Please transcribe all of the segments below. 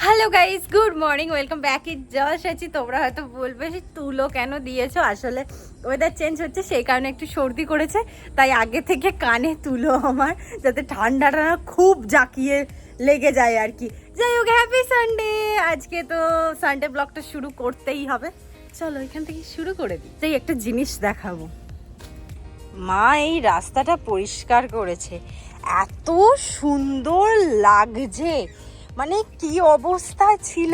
Hello guys, good morning, welcome back. ইট জশ আছি। তোমরা হয়তো বলবে যে তুলো কেন দিয়েছো, আসলে ওয়েদার চেঞ্জ হচ্ছে সেই কারণে একটু সর্দি করেছে, তাই আগে থেকে কানে তুলো আমার, যাতে ঠান্ডাটা না খুব জাকিয়ে লেগে যায় আর কি। যাই হোক, হ্যাপি সানডে। আজকে তো সানডে ব্লগটা শুরু করতেই হবে, চলো এখান থেকে শুরু করে দিই। তাই একটা জিনিস দেখাবো, মা এই রাস্তাটা পরিষ্কার করেছে, এত সুন্দর লাগছে, মানে কি অবস্থা ছিল,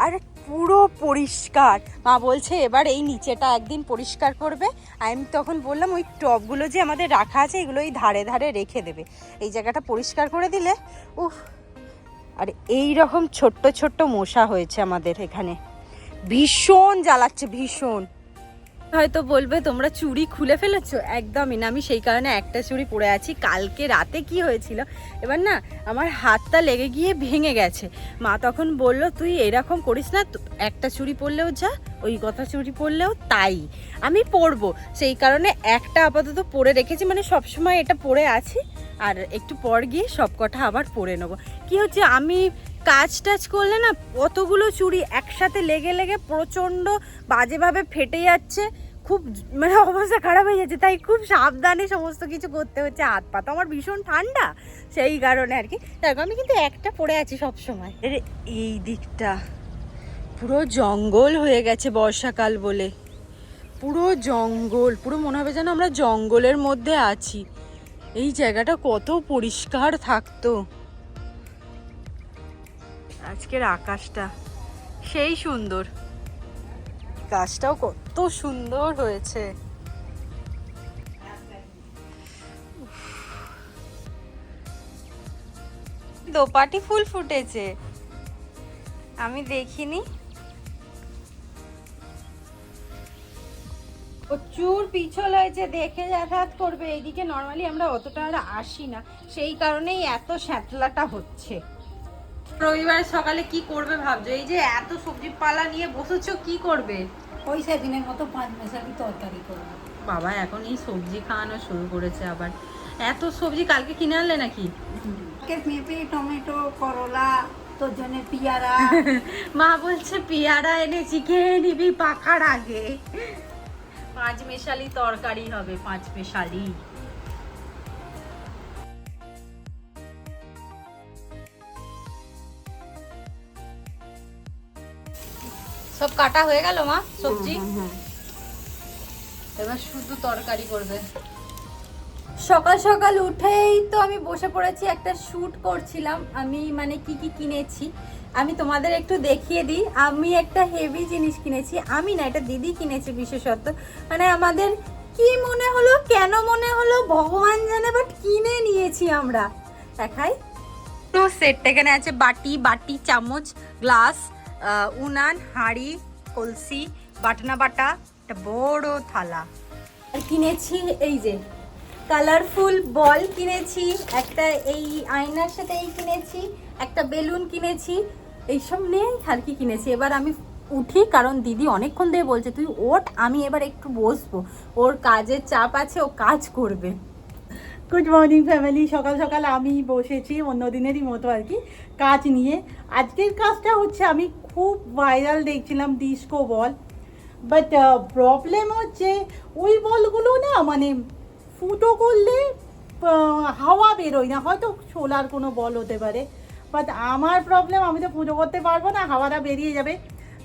আর পুরো পরিষ্কার। মা বলছে এবার এই নিচেটা একদিন পরিষ্কার করবে। আমি তখন বললাম ওই টবগুলো যে আমাদের রাখা আছে এগুলো এই ধারে ধারে রেখে দেবে, এই জায়গাটা পরিষ্কার করে দিলে উফ। আর এই রকম ছোট্ট ছোট্ট মশা হয়েছে আমাদের এখানে, ভীষণ জ্বালাচ্ছে ভীষণ। হয়তো বলবে তোমরা চুড়ি খুলে ফেলেছো, একদমই না, আমি সেই কারণে একটা চুড়ি পরে আছি। কালকে রাতে কি হয়েছিল, এবার না আমার হাতটা লেগে গিয়ে ভেঙে গেছে। মা তখন বলল তুই এরকম করিস না, একটা চুড়ি পরলেও যা, ওই কথা চুড়ি পরলেও তাই। আমি পরবো সেই কারণে একটা আপাতত পরে রেখেছি, মানে সবসময় এটা পরে আছি, আর একটু পর গিয়ে সব কটা আবার পরে নেবো। কি হচ্ছে, আমি কাজ টাজ করলে না কতগুলো চুড়ি একসাথে লেগে লেগে প্রচণ্ড বাজেভাবে ফেটে যাচ্ছে, খুব মানে অবস্থা খারাপ হয়ে যাচ্ছে, তাই খুব সাবধানে সমস্ত কিছু করতে হচ্ছে। হাত পা তো আমার ভীষণ ঠান্ডা, সেই কারণে আর কি। দেখো আমি কিন্তু একটা পরে আছি সব সময়। এই দিকটা পুরো জঙ্গল হয়ে গেছে বর্ষাকাল বলে, পুরো জঙ্গল, পুরো মনে হবে যেন আমরা জঙ্গলের মধ্যে আছি। এই জায়গাটা কত পরিষ্কার থাকতো। আজকের আকাশটা সেই সুন্দর, গাছটাও কত সুন্দর হয়েছে। দোপাটি ফুল ফুটেছে, আমি দেখিনি। প্রচুর পিছল হয়েছে, দেখে যাতায়াত করবে। এইদিকে নর্মালি আমরা অতটা আর আসি না, সেই কারণেই এত শ্যাতলাটা হচ্ছে। রবিবার সকালে কি করবে ভাবছো? এই যে এত সবজি পালা নিয়ে বসেছো, কি করবে? ওই সেদিনের মতো 5 মেশালি তরকারি করবো। বাবা এখন এই সবজি খাওয়ানো শুরু করেছে আবার। এত সবজি কালকে কিনে আনলে নাকি? পেঁপে, টমেটো, করলা, তোর জন্য পিয়ারা। মা বলছে পিয়ারা এনেছি, খেয়ে নিবি পাকার আগে। 5 মেশালি তরকারি হবে, 5 মেশালি। সব কাটা হয়ে গেল মা সবজি, এবার শুধু তরকারি করবে। সকাল সকাল উঠেই তো আমি বসে পড়েছি, একটা শ্যুট করছিলাম। আমি মানে কি কি কিনেছি আমি তোমাদের একটু দেখিয়ে দিই। আমি একটা হেভি জিনিস কিনেছি, আমি না, এটা দিদি কিনেছে বিশেষত। মানে আমাদের কি মনে হলো, কেন মনে হলো ভগবান জানে, বাট কিনে নিয়েছি আমরা। দেখাই তো সেটটা। এখানে আছে বাটি, চামচ, গ্লাস, উনান, হাঁড়ি, কলসি, বাটনা বাটা, একটা বড় থালা। আর কিনেছি এই যে কালারফুল বল কিনেছি, একটা এই আয়নার সাথে এই কিনেছি, একটা বেলুন কিনেছি, এইসব নিয়ে আর কি কিনেছি। এবার আমি উঠি, কারণ দিদি অনেকক্ষণ ধরে বলছে তুই ওঠ, আমি এবার একটু বসবো, ওর কাজের চাপ আছে, ও কাজ করবে। Good morning family. সকাল সকাল আমি বসেছি অন্য দিনেরই মতো আর কি কাজ নিয়ে। আজকের কাজটা হচ্ছে, আমি খুব ভাইরাল দেখছিলাম ডিস্কো বল, বাট প্রবলেম হচ্ছে ওই বলগুলো না মানে ফুটো করলে হাওয়া বেরোয় না, হয়তো সোলার কোনো বল হতে পারে, বাট আমার প্রবলেম, আমি তো পুজো করতে পারবো না, হাওয়াটা বেরিয়ে যাবে।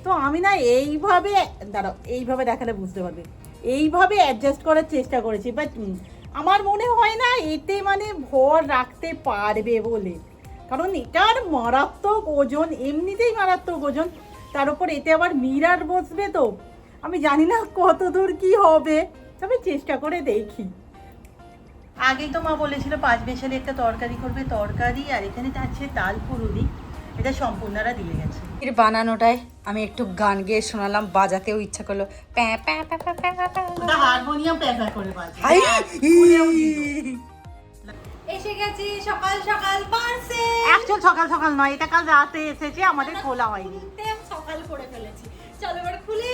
তো আমি না এইভাবে, দাঁড়াও এইভাবে দেখালে বুঝতে পারবে, এইভাবে অ্যাডজাস্ট করার চেষ্টা করেছি, বাট আমার মনে হয় না এতে মানে ভর রাখতে পারবে বলে, কারণ এটার মারাত্মক ওজন, এমনিতেই মারাত্মক ওজন, তার উপর এতে আবার মিরার বসবে, তো আমি জানি না কত দূর কি হবে, তবে চেষ্টা করে দেখি। আগেই তো মা বলেছিল 5 মেশালি একটা তরকারি করবে, তরকারি আর এখানে আছে ডাল পুরুলি, এটা সম্পূর্ণরা দিয়ে গেছে। এর বানানোটায় আমি একটু গান গেয়ে শোনালাম, বাজাতেও ইচ্ছা করলো, প্যাঁ প্যাঁ প্যাঁ প্যাঁ প্যাঁ প্যাঁ। ওটা হারমোনিয়াম প্যাপা করে বাজে। এসে গেছি সকাল সকাল পার্সে। অ্যাকচুয়াল সকাল সকাল নয়, এটা কাল রাতে এসেছে, আমাদের খোলা হয়নি। সকাল করে ফেলেছি, চলো এবার খুলি।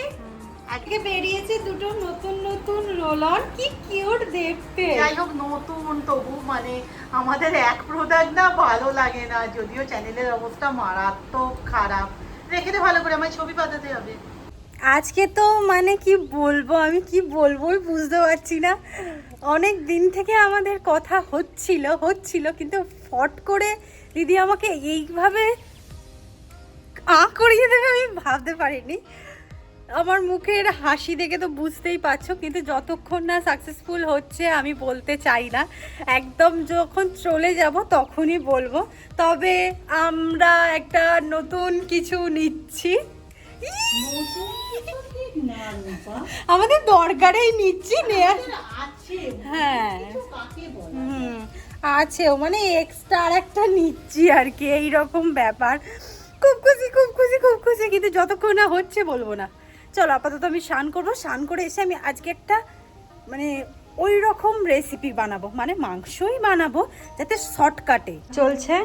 আজকে বেরিয়েছে দুটো নতুন নতুন রোল অন, কি কিউট দেখতে। যাই হোক, নতুন তবু মানে আমাদের এক প্রোডাক্ট না ভালো লাগে না, যদিও চ্যানেলের অবস্থা মারাত্মক খারাপ। রেখে দে ভালো করে, আমার ছবি পাঠাতে হবে। আজকে তো মানে কি বলবো, আমি কি বলবো বুঝতে পারছি না। অনেক দিন থেকে আমাদের কথা হচ্ছিল কিন্তু ফট করে দিদি আমাকে এইভাবে করিয়ে দেবে আমি ভাবতে পারিনি। আমার মুখের হাসি দেখে তো বুঝতেই পারছো, কিন্তু যতক্ষণ না সাকসেসফুল হচ্ছে আমি বলতে চাই না। একদম যখন চলে যাব তখনই বলবো। তবে আমরা একটা নতুন কিছু নিচ্ছি, আমাদের দরকারেই নিচ্ছি। হ্যাঁ আছেও মানে এক্সট্রা আর একটা নিচ্ছি আর কি, এইরকম ব্যাপার। খুব খুশি কিন্তু যতক্ষণ না হচ্ছে বলবো না। চলো আপাতত আমি স্নান করবো, স্নান করে এসে আমি আজকে একটা মানে ওই রকম রেসিপি বানাবো, মানে মাংসই বানাবো যাতে শর্টকাটে চলছে।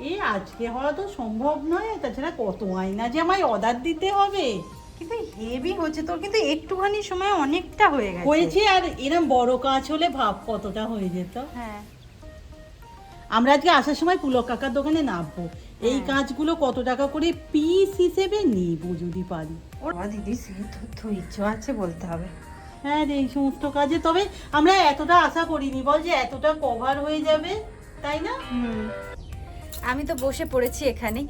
এই আজকে হওয়া তো সম্ভব নয়, তাছাড়া কত আয়না যে আমায় অর্ডার দিতে হবে। কিন্তু হেভি হচ্ছে তোর, কিন্তু একটুখানি সময় অনেকটা হয়েছে। আর এরকম বড় কাজ হলে ভাব কতটা হয়ে যেত। হ্যাঁ আমরা আজকে আসার সময় পুলক কাকার দোকানে নামবো, এই কাজগুলো কত টাকা করে পিস হিসেবে নিব যদি পারি। দিদি ইচ্ছা আছে বলতে হবে। হ্যাঁ রে, এই সমস্ত কাজে তবে আমরা এতটা আশা করিনি বল যে এতটা কভার হয়ে যাবে, তাই না? আমি তো বসে পড়েছি এখানে।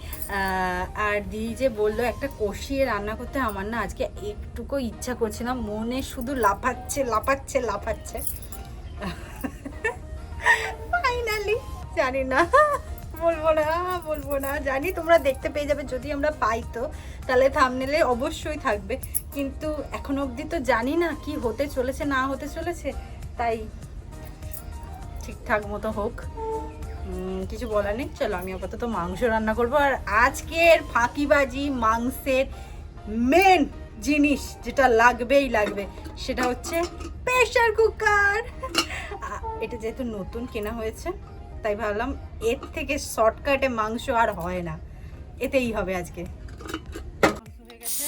আর দিদি যে বললো একটা কষিয়ে রান্না করতে, আমার না আজকে একটুকু ইচ্ছা করছে না, মনে শুধু লাফাচ্ছে। ফাইনালি জানি না, বলবো না জানি তোমরা দেখতে পেয়ে যাবে যদি আমরা পাই, তো তাহলে থাম্বনেলে অবশ্যই থাকবে। কিন্তু এখন অবধি তো জানি না কি হতে চলেছে না হতে চলেছে, তাই ঠিকঠাক মতো হোক, কিছু বলার নেই। চলো আমি আপাতত মাংস রান্না করবো। আর আজকের ফাঁকিবাজি মাংসের মেন জিনিস যেটা লাগবে সেটা হচ্ছে প্রেসার কুকার। এটা যেহেতু নতুন কেনা হয়েছে তাই ভাবলাম এর থেকে শর্টকাটে মাংস আর হয় না, এতেই হবে আজকে। হয়ে গেছে,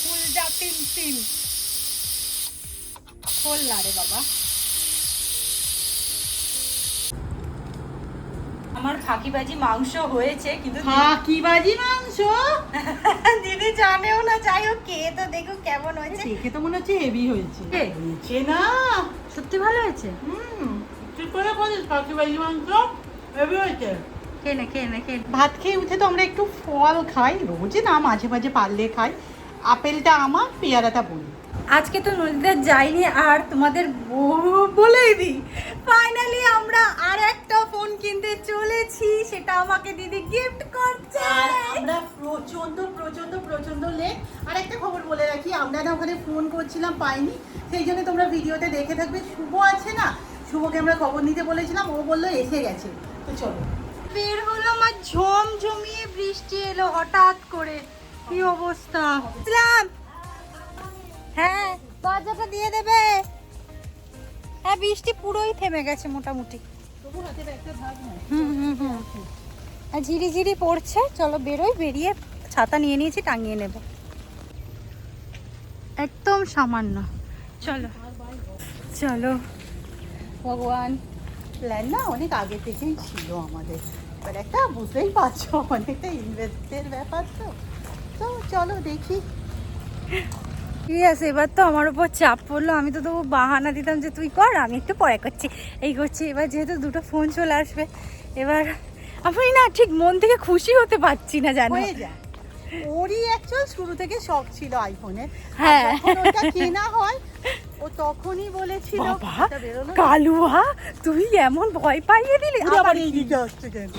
খুলজা টিম খোল না রে বাবা। আমার ফাঁকিবাজি মাংস হয়েছে, কিন্তু ফাঁকিবাজি মাংস দিদি জানেও না। যাই হোক, কে তো দেখো কেমন হয়েছে। দেখে তো মনে হচ্ছে হেভি হয়েছে। হয়েছে না, সত্যি ভালো হয়েছে। ঠিক করে বলিস, ফাঁকিবাজি মাংস হেভি হয়েছে। কে ভাত খেয়ে উঠে তো আমরা একটু ফল খাই, রোজে না, মাঝে মাঝে পারলে খাই। আপেলটা আমার, পেয়ারাটা বলি। আজকে তো নদীতে যাইনি, আর তোমাদের বলেই দিই ফাইনালি আমরা আর একটা ফোন কিনতে চলেছি, সেটা আমাকে দিদি গিফট করছে। আর আমরা প্রচন্ড লেট। আর একটা খবর বলে রাখি, আমরা না ওখানে ফোন করছিলাম পাইনি, সেই জন্য তোমরা ভিডিওতে দেখে থাকবে। শুভ আছে না, শুভকে আমরা খবর নিতে বলেছিলাম, ও বললো এসে গেছে। তো চলো বের হলো, আমার ঝমঝমিয়ে বৃষ্টি এলো হঠাৎ করে, কি অবস্থা। হ্যাঁ দরজাটা দিয়ে দেবে। হ্যাঁ বৃষ্টি পুরোই থেমে গেছে মোটামুটি। আর ঝিরি পড়ছে। চলো বেরোই, বেরিয়ে ছাতা নিয়ে নিয়েছি, টাঙিয়ে নেব একদম সামান্য। চলো ভগবান। প্ল্যান না অনেক আগে থেকেই ছিল আমাদের, এবার একটা বুঝতেই পারছো অনেকটা ইনভেস্টের ব্যাপার। তো চলো দেখি। ঠিক আছে, এবার তো আমার উপর চাপ পড়লো। আমি তো তবু বাহানা দিতাম যে তুই কর, আমি একটু পরে করছি, এই করছি। এবার যেহেতু দুটো ফোন চলে আসবে, এবার আমি না ঠিক মন থেকে খুশি হতে পারছি না, জানো। ওরই অ্যাকচুয়াল শুরু থেকে শখ ছিল আইফোনের। হ্যাঁ, যখন ওটা কেনা হয় ও তখনই বলেছিল কালুয়া তুই এমন ভয় পাইয়ে দিলি। আবার এই দিকে আসছে কেন?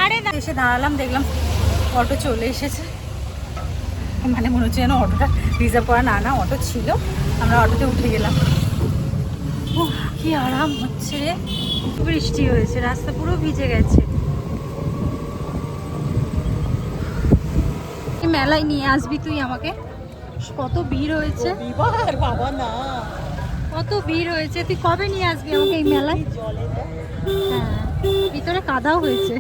আরে না, এসে দাঁড়ালাম, দেখলাম অটো চলে এসেছে। মানে মনে হচ্ছে যেন অটোটা রিজার্ভ করা না অটো ছিল, আমরা অটোতে উঠে গেলাম। ও কি আরাম হচ্ছে রে। বৃষ্টি হয়েছে, রাস্তা পুরো ভিজে গেছে। মেলায় নিয়ে আসবি তুই আমাকে, কত ভিড় হয়েছে। বাবা না, কত ভিড় হয়েছে, তুই কবে নিয়ে আসবি আমাকে এই মেলায়? হ্যাঁ ভিতরে কাদাও হয়েছে।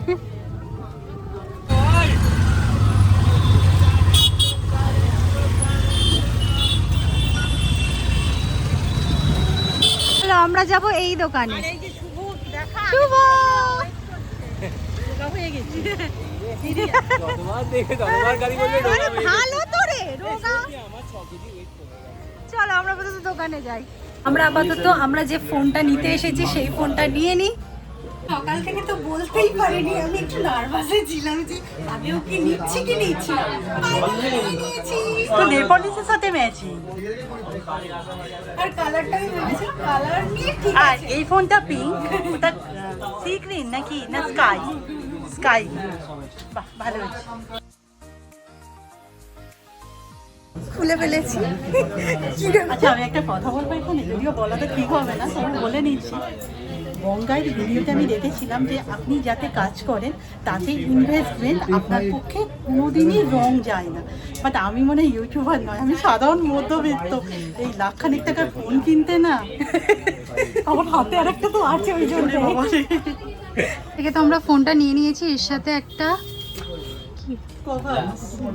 আমরা যাব এই দোকানে। আর এই যে শুভ দেখা শুভ রোগা হয়ে গেছি আরে ভালো তো রে রোগা। চলো আমরা আপাতত দোকানে যাই। আমরা যে ফোনটা নিতে এসেছি সেই ফোনটা নিয়ে নিই। সকাল থেকে তো বলতেই পারিনি, আমি একটু নার্ভাসে ছিলাম যে আমিও কি নিচ্ছি কি নিচ্ছি না। তো নেল পলিশের সাথে ম্যাচিং। আর কালারটা আমি ভেবেছিলাম কালার নিয়ে ঠিক আর আছে। এই ফোনটা পিঙ্ক, ওটা সি গ্রিন নাকি না স্কাই? স্কাই। বাহ ভালো হয়েছে। খুলে ফেলেছি। আচ্ছা আমি একটা কথা বলবো এখানে, যদিও বলাটা ঠিক হবে না, তবে বলে নিচ্ছি। গঙ্গার ভিডিওতে আমি দেখেছিলাম যে আপনি যাতে কাজ করেন তাতে ইনভেস্টমেন্ট আপনার পক্ষে কোনোদিনই রং যায় না। বাট আমি মনে হয় ইউটিউবার নয়, আমি সাধারণ মধ্যবিত্ত, এই লাখখানিক টাকার ফোন কিনতে না। আমার হাতে আর একটা তো আছে ওই জন্য। থেকে তো আমরা ফোনটা নিয়ে নিয়েছি, এর সাথে একটা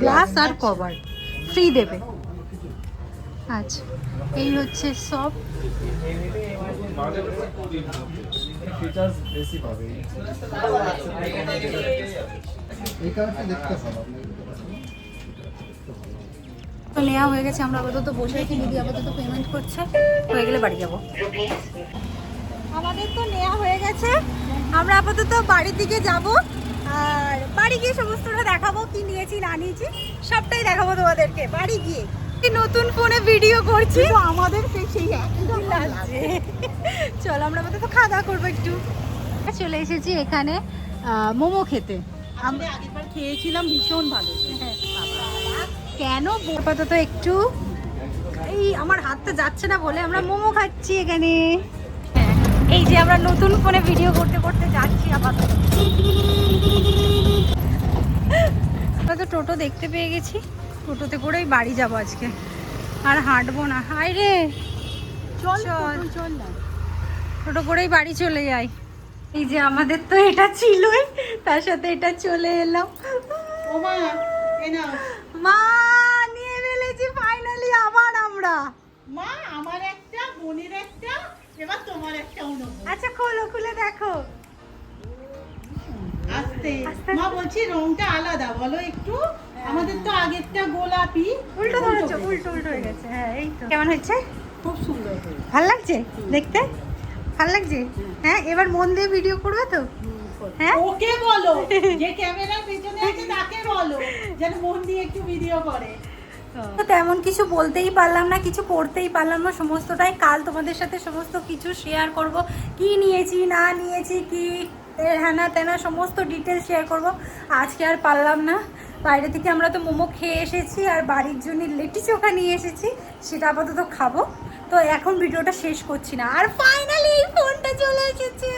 গ্লাস আর কভার ফ্রি দেবে। আচ্ছা এই হচ্ছে সব। তো নেওয়া হয়ে গেছে, আমরা আপাতত বসে আছি, দিদি আপাতত পেমেন্ট করছে, হয়ে গেলে বাড়ি যাব। আমাদের তো নেওয়া হয়ে গেছে, আমরা আপাতত বাড়ির দিকে যাব। আর বাড়ি গিয়ে সমস্তটা দেখাবো, কি নিয়েছি না নিয়েছি সবটাই দেখাবো তোমাদেরকে বাড়ি গিয়ে। এই নতুন ফোনে ভিডিও করছি তো আমাদের সেই একদম লাগছে। চলো আমরা আপাতত খাওয়া দাওয়া করবো একটু। চলে এসেছি এখানে মোমো খেতে। আমরা আগেরবার খেয়েছিলাম, ভীষণ ভালো। কেন আপাতত একটু এই আমার হাতটা যাচ্ছে না বলে আমরা মোমো খাচ্ছি এখানে। এই যে আমরা নতুন ফোনে ভিডিও করতে করতে যাচ্ছি আপাতত। আমরা তো টোটো দেখতে পেয়ে গেছি, টোটোতে করেই বাড়ি যাব আজকে, আর হাঁটবো না। হাই রে চল চল চল না। টোটো করেই বাড়ি চলে যাই। এই যে আমাদের তো এটা ছিলই, তার সাথে এটা চলে এলাম। ও মা এ না মা নিয়ে ফেলেছি ফাইনালি আবার আমরা। মা, আমার একটা, বোনের একটা, এবার তোমার একটা নেবো। আচ্ছা খোলো, খুলে দেখো। আস্তে আস্তে। মা বলছি রংটা আলাদা বলো একটু। আমাদের তো আগেরটা গোলাপি, উল্টো ধরেছো, উল্টো উল্টো হয়ে গেছে। হ্যাঁ এই তো। কেমন হচ্ছে? খুব সুন্দর হয়েছে। ভাল লাগছে দেখতে? ভাল লাগছে? হ্যাঁ এবার মন দিয়ে ভিডিও করবে তো? হ্যাঁ ওকে বলো, যে ক্যামেরার পেছনে আছে তাকে বলো যেন মন দিয়ে একটু ভিডিও করে। তো তেমন কিছু বলতেই পারলাম না, কিছু করতেই পারলাম না, সমস্তটাই কাল তোমাদের সাথে সমস্ত কিছু শেয়ার করব। কি নিয়েছি না নিয়েছি, কি হ্যানা তেনা সমস্ত ডিটেলস শেয়ার করব। আজকে আর পারলাম না। বাইরে থেকে আমরা তো মোমো খেয়ে এসেছি, আর বাড়ির জন্য লিট্টি চোখা নিয়ে এসেছি, সেটা আপাতত খাবো। তো এখন ভিডিওটা শেষ করছি না। আর ফাইনালি এই ফোনটা চলে এসেছে।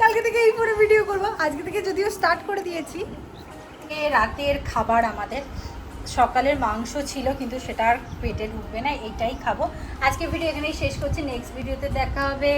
কালকে থেকে এই ফোনে ভিডিও করব, আজকে থেকে যদিও স্টার্ট করে দিয়েছি। রাতের খাবার আমাদের সকালের মাংস ছিল, কিন্তু সেটা আর পেটে ঢুকবে না, এইটাই খাবো। আজকে ভিডিও এখানেই শেষ করছি, নেক্সট ভিডিওতে দেখা হবে।